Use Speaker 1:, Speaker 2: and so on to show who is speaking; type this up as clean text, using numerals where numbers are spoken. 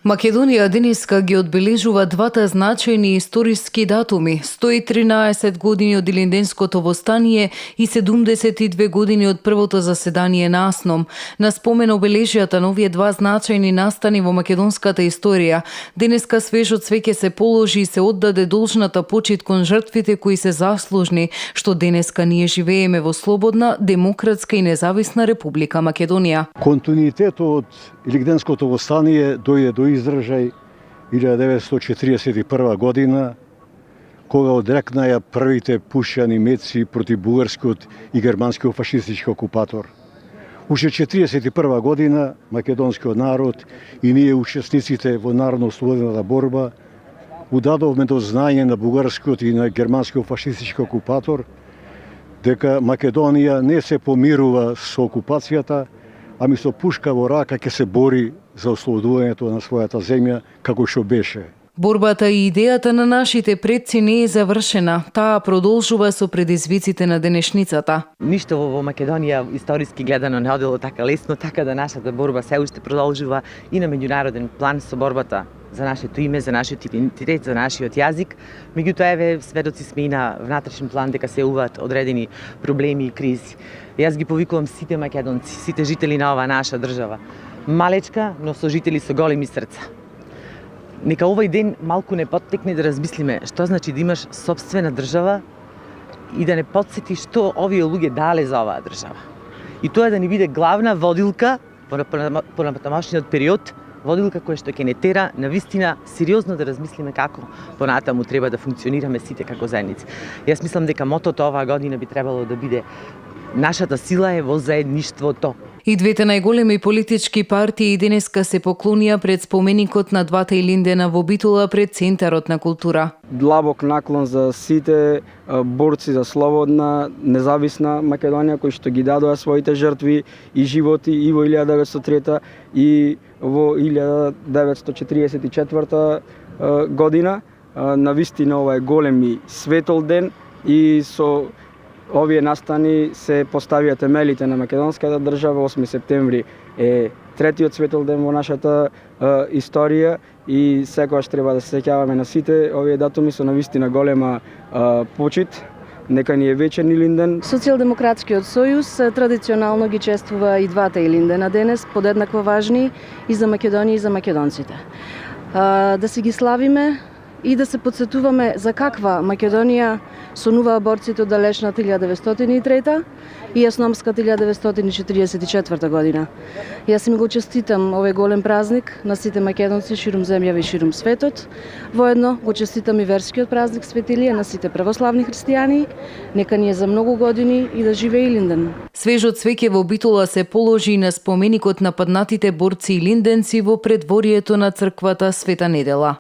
Speaker 1: Македонија денеска ги одбележува двата значајни историски датуми: 113 години од Илинденското востание и 72 години од првото заседание на АСНОМ. На спомен обележијата на овие два значајни настани во македонската историја, денеска свежо цвеќе се положи и се оддаде должната почит кон жртвите кои се заслужни што денеска ние живееме во слободна, демократска и независна Република Македонија.
Speaker 2: Континуитетот од Илинденското востание дојде до изражај 1941 година, кога одрекнаја првите пушјани меци против бугарскиот и германскиот фашистички окупатор. Уште 1941 година македонскиот народ и ние учесниците во народно-ослободената борба удадовме до знање на бугарскиот и на германскиот фашистички окупатор дека Македонија не се помирува со окупацијата, ами со пушка во рака ќе се бори за ослободувањето на својата земја како што беше.
Speaker 1: Борбата и идејата на нашите предци не е завршена, таа продолжува со предизвиците на денешницата.
Speaker 3: Ништо во Македонија историски гледано не одело така лесно, така да нашата борба се уште продолжува и на меѓународен план со борбата за нашето име, за нашиот идентитет, за нашиот јазик. Меѓутоа, еве, сведоци сме и на внатрешен план дека се уваат одредени проблеми и кризи. Јас ги повикувам сите македонци, сите жители на оваа наша држава. Малечка, но со жители со големи срца. Нека овој ден малку не поттекне да размислиме што значи да имаш сопствена држава и да не потсети што овие луѓе дале за оваа држава. И тоа да ни биде главна водилка по натамошниот период, водилка која што ќе не тера на вистина сериозно да размислиме како понатаму треба да функционираме сите како заедници. Јас мислам дека мотото оваа година би требало да биде нашата сила е во заедништвото.
Speaker 1: И двете најголеми политички партии денеска се поклонија пред споменикот на двата Илиндена во Битола пред Центарот на култура.
Speaker 4: Длабок наклон за сите борци за слободна, независна Македонија кои што ги дадоа своите жртви и животи и во 1903 и во 1944 година. Навистина ова е голем и светол ден и со овие настани се поставија темелите на македонската држава. 8 септември е третиот светол ден во нашата историја и секогаш треба да се сеќаваме на сите овие датуми со навистина голема почит. Нека ни е вечен Илинден.
Speaker 5: Социјалдемократскиот сојуз традиционално ги чествува и двата Илиндена денес, подеднакво важни и за Македонија и за македонците. Да се ги славиме и да се подсетуваме за каква Македонија сонуваа борците од далечната 1903 и асномската 1944 година. Јас им го честитам овој голем празник на сите македонци ширум земјава и ширум светот. Воедно го честитам и верскиот празник Светилија на сите православни христијани. Нека ни е за многу години и да живее Илинден.
Speaker 1: Свежо цвеќе во Битола се положи на споменикот на паднатите борци илинденци во предворието на црквата Света Недела.